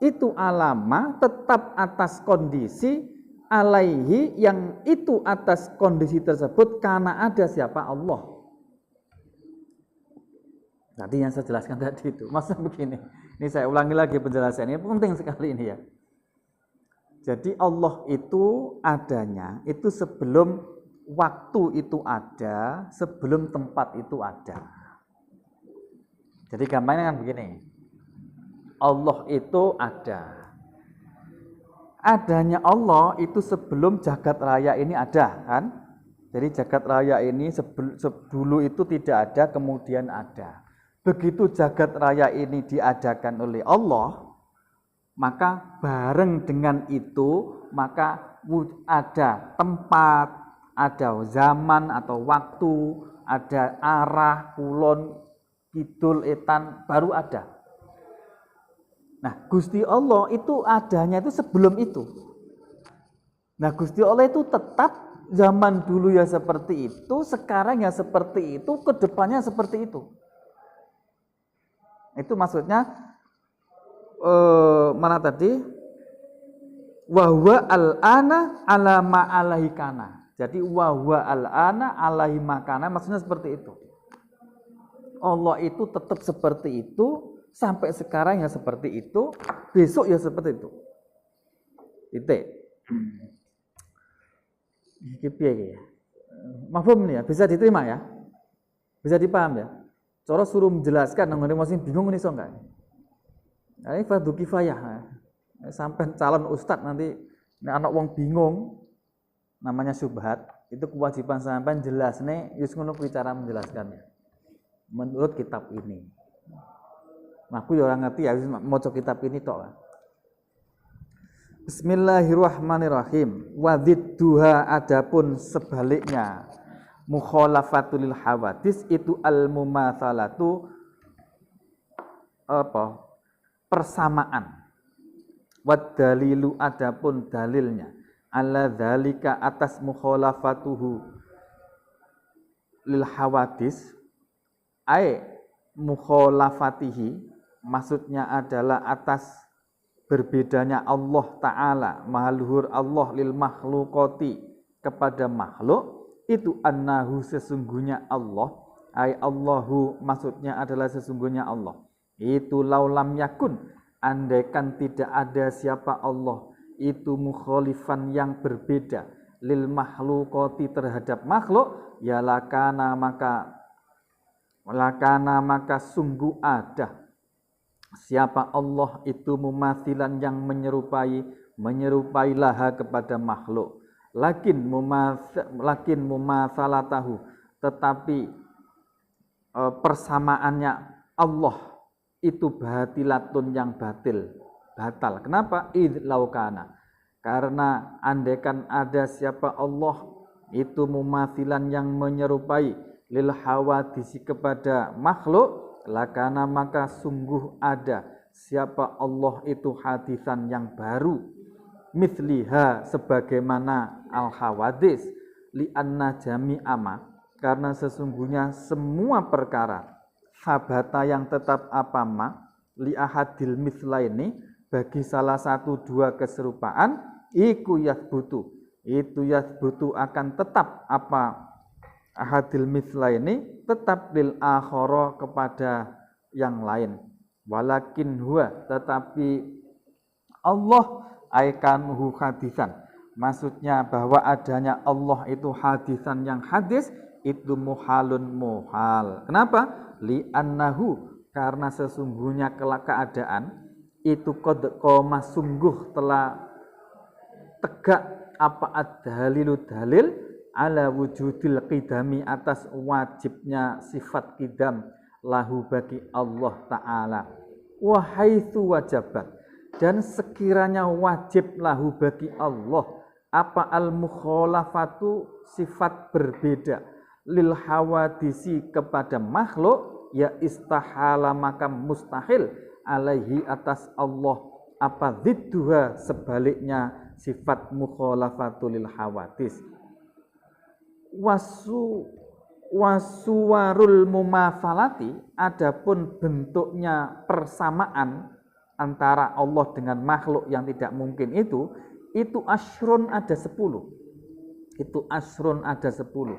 itu alama tetap atas kondisi alaihi yang itu atas kondisi tersebut karena ada siapa Allah. Tadi yang saya jelaskan tadi itu. Maksudnya begini. Ini saya ulangi lagi penjelasannya, penting sekali ini ya. Jadi Allah itu adanya itu sebelum waktu itu ada, sebelum tempat itu ada. Jadi gambarnya kan begini, Allah itu ada. adanya Allah itu sebelum jagat raya ini ada, kan? Jadi jagat raya ini dulu itu tidak ada, kemudian ada. Begitu jagat raya ini diadakan oleh Allah, maka bareng dengan itu, maka ada tempat, ada zaman atau waktu, ada arah, kulon, kidul, etan, baru ada. Nah, Gusti Allah itu adanya itu sebelum itu. Nah, Gusti Allah itu tetap zaman dulu ya seperti itu, sekarang ya seperti itu, kedepannya seperti itu. Itu maksudnya mana tadi? Wahwa al-ana ala ma'alahi kana. Jadi wahwa al-ana alaihi makana, maksudnya seperti itu. Allah itu tetap seperti itu, sampai sekarang ya seperti itu, besok ya seperti itu. Titik. Iki piye iki? Mafhum nih ya, bisa diterima ya? Bisa dipaham ya? Cara suruh menjelaskan nang ngene masih bingung iso enggak? Nah, ini fardu kifayah. Sampai calon ustad nanti anak wong bingung namanya syubhat, itu kewajiban sampean jelasne wis ngono kuwi cara menjelaskannya. Menurut kitab ini. Nah, aku ya ora ngerti ya wis maca kitab ini tok. Bismillahirrahmanirrahim. Wadidduha, adapun sebaliknya mukhalafatul hawadis itu al-mumatsalatu persamaan. Wad dalilu, adapun dalilnya ala dzalika atas mukhalafatuhu lil hawadis ay mukhalafatihi, maksudnya adalah atas berbedanya Allah Ta'ala, mahaluhur Allah lil makhluqati, kepada makhluk, itu annahu, sesungguhnya Allah, ay Allahu, maksudnya adalah sesungguhnya Allah, itu laulam yakun, andaikan tidak ada siapa Allah, itu mukhalifan yang berbeda, lil makhluqati, terhadap makhluk, ya lakana maka sungguh ada siapa Allah itu mumathilan yang menyerupai laha kepada makhluk. Lakin mumatsalatahu, tetapi persamaannya Allah itu batilatun, yang batal. Kenapa? Id laukana, karena andaikan ada siapa Allah itu mumathilan yang menyerupai lil hawadisi kepada makhluk, lakana maka sungguh ada siapa Allah itu hadisan yang baru, mithliha, sebagaimana al hawadis, li anna jami'ama, karena sesungguhnya semua perkara, sabata yang tetap apa ma, li ahadil mithlaini, bagi salah satu dua keserupaan, iku yathbutu, itu yathbutu akan tetap apa ahadil mithlaini, tetap lil akhara, kepada yang lain. Walakin huwa, tetapi Allah aikanuhu hadisan, maksudnya bahwa adanya Allah itu hadisan, yang hadis itu muhalun muhal. Kenapa? Li annahu, karena sesungguhnya keadaan itu qad qoma, sungguh telah tegak apa ad-dalilu, dalil ala wujudil qidami, atas wajibnya sifat qidam, lahu bagi Allah Ta'ala, wa haitsu wajabat, dan sekiranya wajib lahu bagi Allah apa al mukhalafatu, sifat berbeda, lil hawadisi kepada makhluk, ya istahala maka mustahil, alaihi atas Allah apa dzidduha, sebaliknya sifat mukhalafatu lil hawadis. Wasuwarul mumatsalati, adapun bentuknya persamaan antara Allah dengan makhluk yang tidak mungkin itu asrun, ada 10. Itu asrun, ada 10.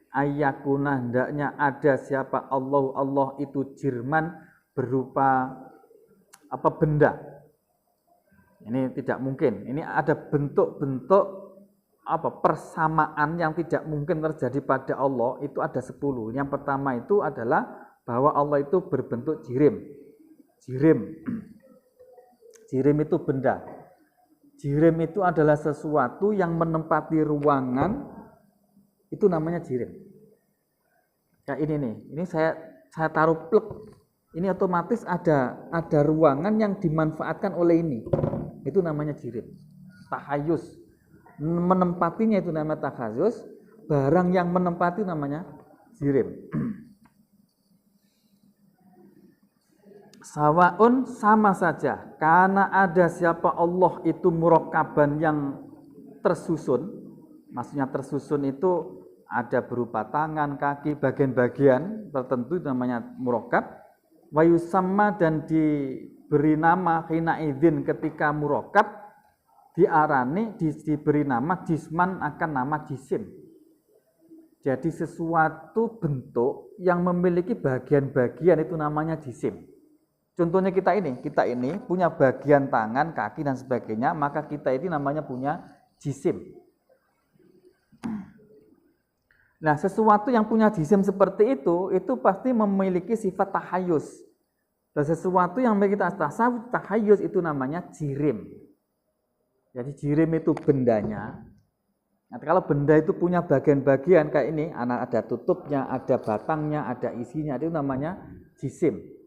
Ayakuna, hendaknya ada siapa Allah itu jirman, berupa apa, benda. Ini tidak mungkin. Ini ada bentuk-bentuk apa, persamaan yang tidak mungkin terjadi pada Allah, itu ada 10. Yang pertama itu adalah bahwa Allah itu berbentuk jirim. Jirim itu benda. Jirim itu adalah sesuatu yang menempati ruangan, itu namanya jirim. Kayak ini nih, ini saya taruh plug, ini otomatis ada ruangan yang dimanfaatkan oleh ini, itu namanya jirim. Takhayus, menempatinya itu namanya takhayus, barang yang menempati namanya jirim. Sawaun, sama saja, karena ada siapa Allah itu murakkaban yang tersusun, maksudnya tersusun itu ada berupa tangan, kaki, bagian-bagian tertentu namanya murakkab, wa yusamma, dan diberi nama hina idzin ketika murakkab, diarani diberi nama jisman akan nama jisim. Jadi sesuatu bentuk yang memiliki bagian-bagian itu namanya jisim. Contohnya kita ini punya bagian tangan, kaki dan sebagainya, maka kita ini namanya punya jisim. Nah, sesuatu yang punya jisim seperti itu pasti memiliki sifat takhayus. Dan sesuatu yang memiliki tasawuf takhayus itu namanya jirim. Jadi jirim itu bendanya. Nah, kalau benda itu punya bagian-bagian kayak ini, ada tutupnya, ada batangnya, ada isinya, itu namanya jisim.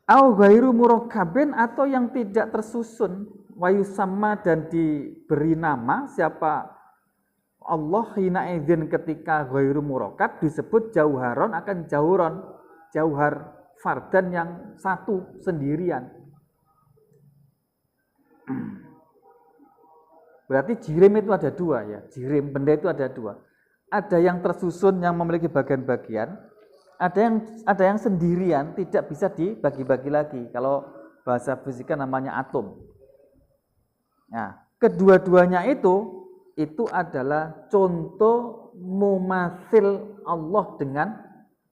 Au ghairu murakkabin, atau yang tidak tersusun, wa yusamma, dan diberi nama siapa Allah hina idzin ketika ghairu murakkab, disebut jauharon akan jauhar fardan yang satu sendirian. Berarti jirim itu ada dua ya, jirim benda itu ada dua. Ada yang tersusun yang memiliki bagian-bagian, ada yang sendirian tidak bisa dibagi-bagi lagi. Kalau bahasa fisika namanya atom. Nah, kedua-duanya itu adalah contoh mumasil Allah dengan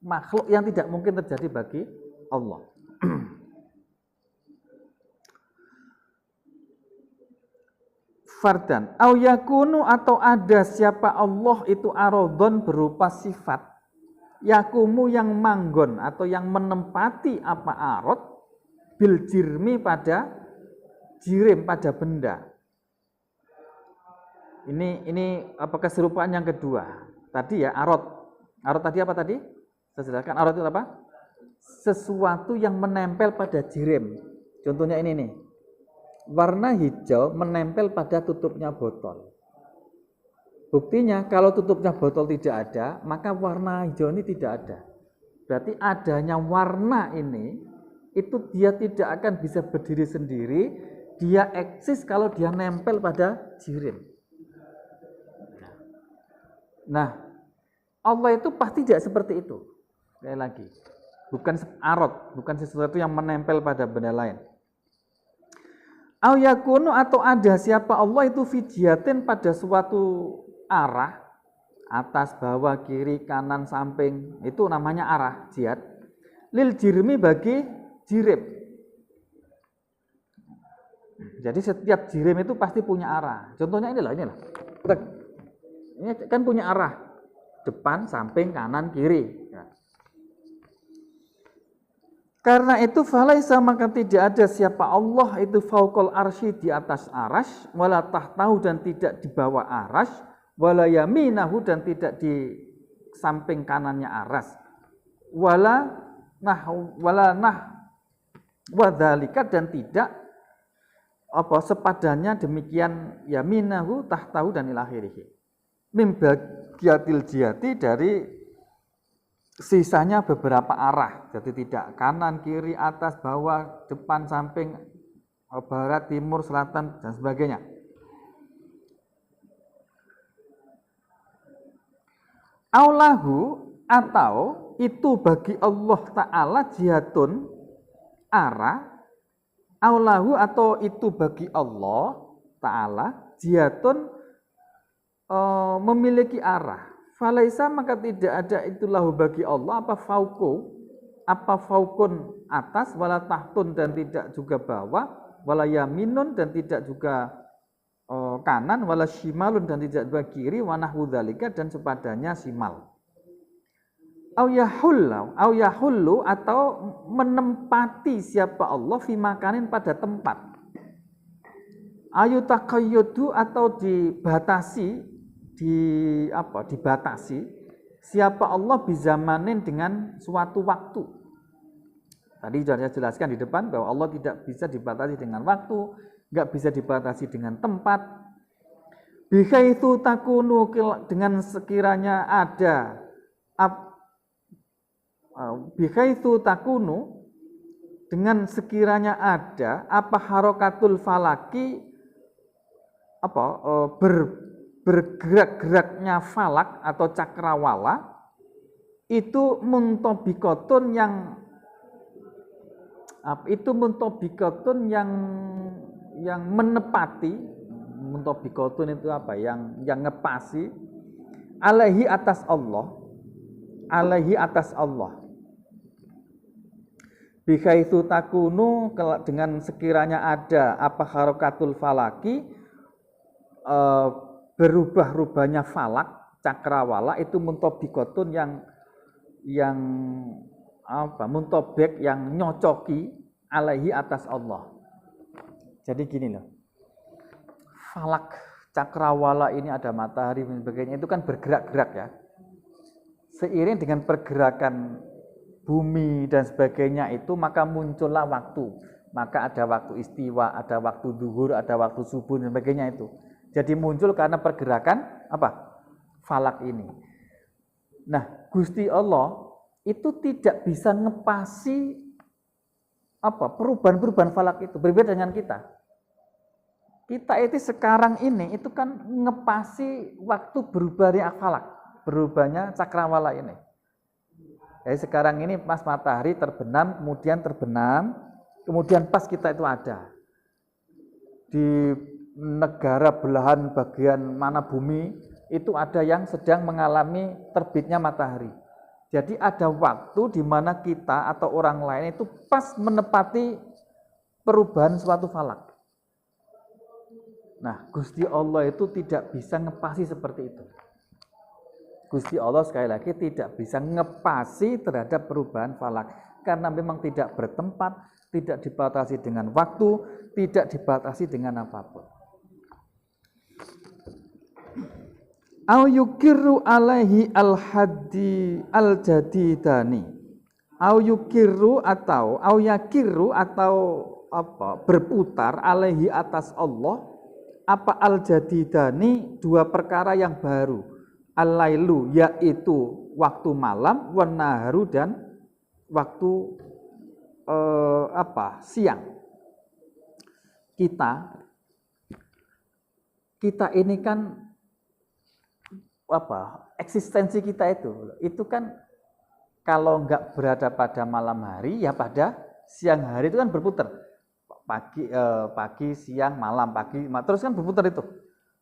makhluk yang tidak mungkin terjadi bagi Allah. Fardan au yakunu, atau ada siapa Allah itu arodon berupa sifat, yakumu yang manggon atau yang menempati apa arod, bil jirmi pada jirim, pada benda. Ini apa keserupaan yang kedua? Tadi ya arod. Arod tadi apa tadi? Saya jelaskan, arod itu apa? Sesuatu yang menempel pada jirim. Contohnya ini nih. Warna hijau menempel pada tutupnya botol. Buktinya kalau tutupnya botol tidak ada, maka warna hijau ini tidak ada. Berarti adanya warna ini, itu dia tidak akan bisa berdiri sendiri, dia eksis kalau dia nempel pada jirim. Nah, Allah itu pasti tidak seperti itu. Sekali lagi, bukan arod, bukan sesuatu yang menempel pada benda lain. Au yakunu, atau ada siapa Allah itu fijiatin pada suatu arah, atas, bawah, kiri, kanan, samping, itu namanya arah, jihad. Lil jirmi, bagi jirim. Jadi setiap jirim itu pasti punya arah. Contohnya inilah. Ini kan punya arah, depan, samping, kanan, kiri. Karena itu falaisa, maka tidak ada siapa Allah itu fauqal arsy, di atas arasy, wala tahtahu, dan tidak di bawah arasy, wala yaminahu, dan tidak di samping kanannya arasy, wala wadzalika, dan tidak sepadannya demikian yaminahu, tahtahu, dan ila akhirih. Mim bagiatil jihati, dari sisanya beberapa arah, jadi tidak kanan, kiri, atas, bawah, depan, samping, barat, timur, selatan, dan sebagainya. Aulahu, atau itu bagi Allah Ta'ala jihadun, arah. Aulahu, atau itu bagi Allah Ta'ala jihadun, memiliki arah. Falaisa, maka tidak ada itu lahu bagi Allah apa faukun atas, wala tahtun, dan tidak juga bawah, wala yaminun, dan tidak juga kanan, wala shimalun, dan tidak juga kiri, wa nahwu dzalika, dan sepadanya simal. Au yahullu, atau menempati siapa Allah fi makanin, pada tempat. Ayu taqayyudu atau dibatasi siapa Allah bizamanin dengan suatu waktu. Tadi sudah saya jelaskan di depan bahwa Allah tidak bisa dibatasi dengan waktu, enggak bisa dibatasi dengan tempat. Bihaitsu takunu dengan sekiranya ada bihaitsu takunu dengan sekiranya ada apa harokatul falaki bergerak-geraknya falak atau cakrawala itu muntobikotun yang menepati. Muntobikotun itu apa? Yang ngepasi alaihi atas Allah. Bihaitsu takunu dengan sekiranya ada apa harokatul falaki berubah-ubahnya falak cakrawala itu muntobikotun yang muntobek yang nyocoki alaihi atas Allah. Jadi gini loh, falak cakrawala ini ada matahari dan sebagainya itu kan bergerak-gerak ya. Seiring dengan pergerakan bumi dan sebagainya itu maka muncullah waktu. Maka ada waktu istiwa, ada waktu zuhur, ada waktu subuh dan sebagainya itu. Jadi muncul karena pergerakan falak ini. Nah, Gusti Allah itu tidak bisa ngepasi perubahan-perubahan falak itu. Berbeda dengan kita. Kita itu sekarang ini itu kan ngepasi waktu berubahnya falak, berubahnya cakrawala ini. Jadi sekarang ini pas matahari terbenam, kemudian pas kita itu ada. Di negara belahan bagian mana bumi itu ada yang sedang mengalami terbitnya matahari. Jadi ada waktu di mana kita atau orang lain itu pas menepati perubahan suatu falak. Nah, Gusti Allah itu tidak bisa ngepasi seperti itu. Gusti Allah sekali lagi tidak bisa ngepasi terhadap perubahan falak karena memang tidak bertempat, tidak dibatasi dengan waktu, tidak dibatasi dengan apapun. Au yukiru alaihi al-haddi al-jadidani. Au yukiru atau au yakiru atau berputar alaihi atas Allah apa al-jadidani dua perkara yang baru. Al-lailu yaitu waktu malam, wan naharu dan waktu siang. Kita ini kan eksistensi kita itu kan kalau enggak berada pada malam hari ya pada siang hari itu kan berputar pagi siang malam terus kan berputar itu.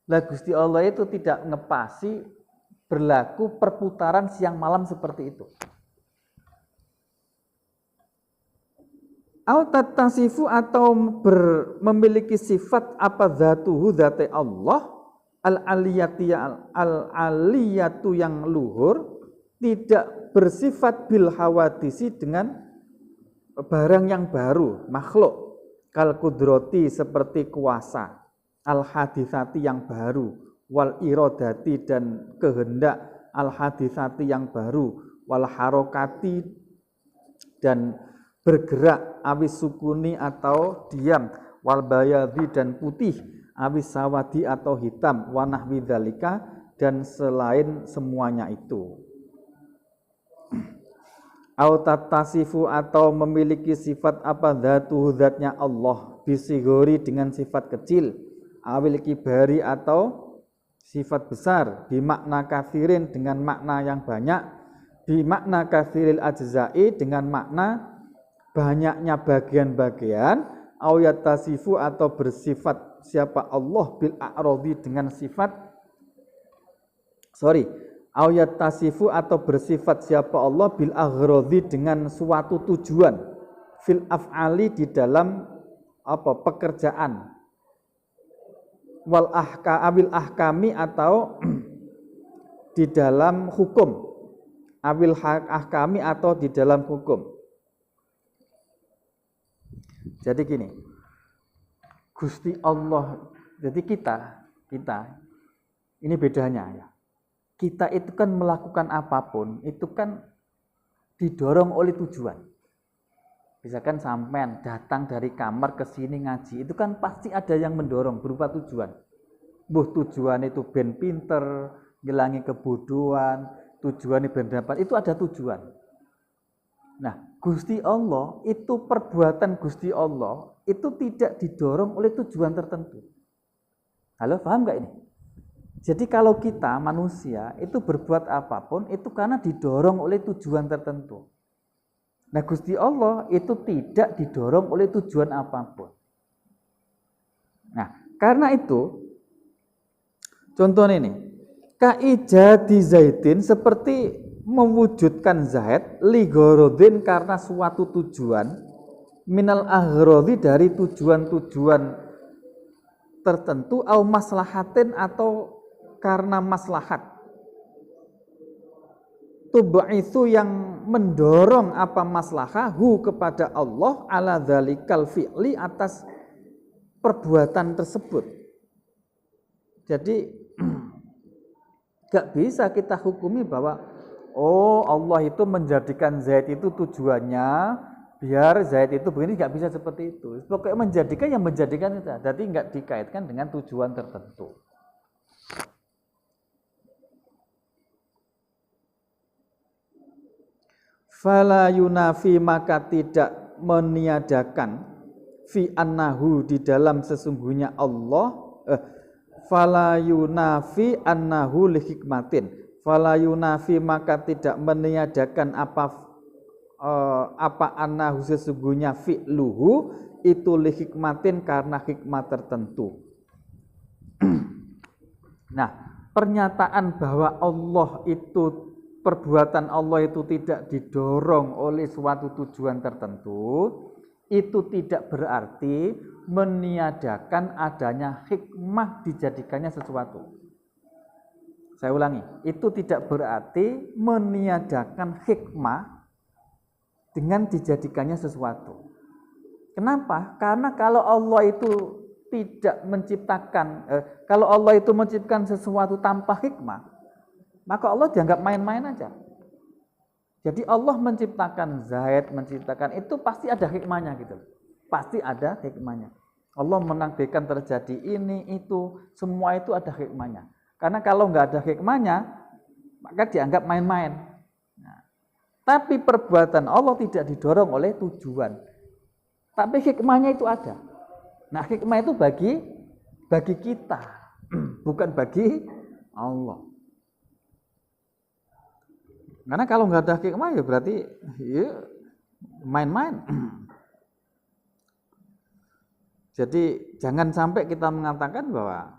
Lah Gusti Allah itu tidak ngepasi berlaku perputaran siang malam seperti itu. Au tatasifu atau memiliki sifat zatuhu zati Allah al-aliyatu yang luhur tidak bersifat bil hawadisi dengan barang yang baru, makhluk kal kudrati seperti kuasa, al hadisati yang baru, wal irodati dan kehendak, al hadisati yang baru, wal harokati dan bergerak, awis sukuni atau diam, wal bayadi dan putih, awis sawadi atau hitam, wanah widzalika dan selain semuanya itu. Au tatasifu atau memiliki sifat zatuhu zatnya Allah bisigori dengan sifat kecil, awil kibari atau sifat besar, bimakna kathirin dengan makna yang banyak, bimakna kathiril ajza'i dengan makna banyaknya bagian-bagian, au yatasifu atau bersifat siapa Allah bil a'radi dengan sifat au yatasifu atau bersifat siapa Allah bil aghradi dengan suatu tujuan fil af'ali di dalam pekerjaan, wal awil ahkami atau di dalam hukum, awil ahkami atau di dalam hukum. Jadi gini, Gusti Allah Jadi kita ini bedanya ya. Kita itu kan melakukan apapun itu kan didorong oleh tujuan. Misalkan sampean datang dari kamar ke sini ngaji, itu kan pasti ada yang mendorong berupa tujuan. Tujuan itu ben pinter, ngilangi kebodohan, tujuan ben dapat, itu ada tujuan. Nah, Gusti Allah itu perbuatan Gusti Allah itu tidak didorong oleh tujuan tertentu. Halo, paham nggak ini? Jadi kalau kita manusia itu berbuat apapun itu karena didorong oleh tujuan tertentu. Nah, Gusti Allah itu tidak didorong oleh tujuan apapun. Nah, karena itu contohnya ini, kaijadi Zaidin seperti mewujudkan Zaid ligorodin karena suatu tujuan, minal aghrodi dari tujuan-tujuan tertentu, au maslahatin atau karena maslahat. Tub'itsu yang mendorong apa maslahahu kepada Allah ala dzalikal fi'li atas perbuatan tersebut. Jadi gak bisa kita hukumi bahwa Allah itu menjadikan Zaid itu tujuannya biar Zaid itu begini, gak bisa seperti itu. Pokoknya menjadikan yang menjadikan itu. Jadi gak dikaitkan dengan tujuan tertentu. Fala yunafi maka tidak meniadakan fi annahu di dalam sesungguhnya Allah fala yunafi annahu li hikmatin fala yunafi maka tidak meniadakan apa annahu sesungguhnya fi'luhu itu li hikmatin karena hikmah tertentu. Nah, pernyataan bahwa Allah itu perbuatan Allah itu tidak didorong oleh suatu tujuan tertentu, itu tidak berarti meniadakan adanya hikmah dijadikannya sesuatu. Saya ulangi, itu tidak berarti meniadakan hikmah dengan dijadikannya sesuatu. Kenapa? Karena kalau Allah itu tidak menciptakan, kalau Allah itu menciptakan sesuatu tanpa hikmah, maka Allah dianggap main-main aja. Jadi Allah menciptakan Zaid, menciptakan itu pasti ada hikmahnya gitu. Pasti ada hikmahnya. Allah menakdirkan terjadi ini, itu, semua itu ada hikmahnya. Karena kalau nggak ada hikmahnya, maka dianggap main-main. Nah, tapi perbuatan Allah tidak didorong oleh tujuan. Tapi hikmahnya itu ada. Nah, hikmah itu bagi kita, bukan bagi Allah. Karena kalau nggak ada hikmah ya berarti ya main-main. Jadi jangan sampai kita mengatakan bahwa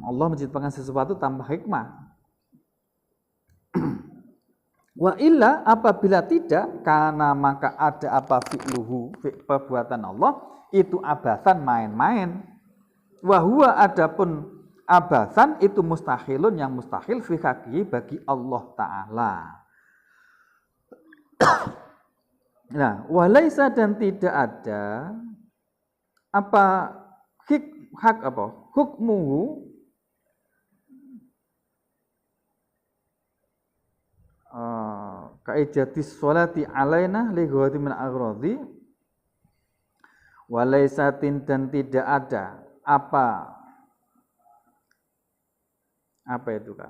Allah menciptakan sesuatu tanpa hikmah. Wa illa apabila tidak, karena maka ada apa fi'luhu, perbuatan Allah itu abasan main-main. Wa huwa adapun abasan itu mustahilun yang mustahil fi haqihi bagi Allah Ta'ala. Nah, walaisa dan tidak ada apa hukmuhu kaijadis sholati alaina li ghawati min aghradi walaisatin dan tidak ada apa itu kan?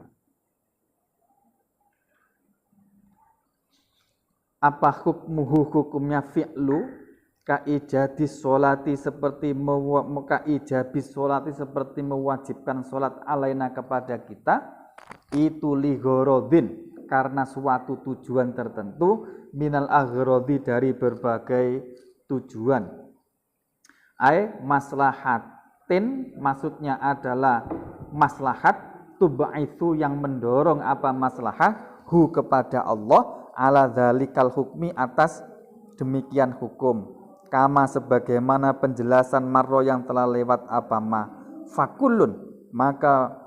Apa hukumnya fi'lu kaijadis sholati seperti kaijabis sholati seperti mewajibkan sholat alaina kepada kita itu lighorodin karena suatu tujuan tertentu minal aghrodi dari berbagai tujuan. Maslahatin maksudnya adalah maslahat tub'itsu yang mendorong apa maslahah kepada Allah ala dzalikal hukmi atas demikian hukum kama sebagaimana penjelasan marro yang telah lewat fakulun maka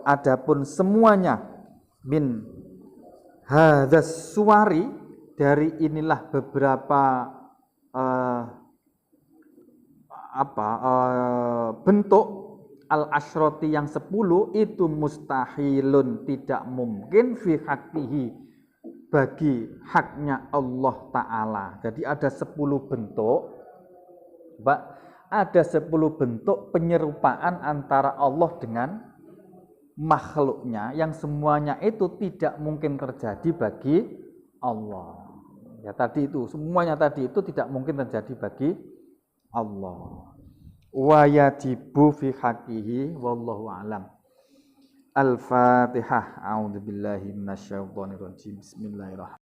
adapun semuanya min hadzas suwari dari inilah beberapa bentuk al-asyrati yang 10 itu mustahilun, tidak mungkin fi haqqihi, bagi haknya Allah Ta'ala. Jadi ada 10 bentuk, ada 10 bentuk penyerupaan antara Allah dengan makhluknya, yang semuanya itu tidak mungkin terjadi bagi Allah. Ya tadi itu, semuanya tadi itu tidak mungkin terjadi bagi Allah. Wa yajibu fi haqqihi wallahu a'lam. Al-Fatihah. A'udzubillahi minasyaitonir rajim. Bismillahirrahmanirrahim.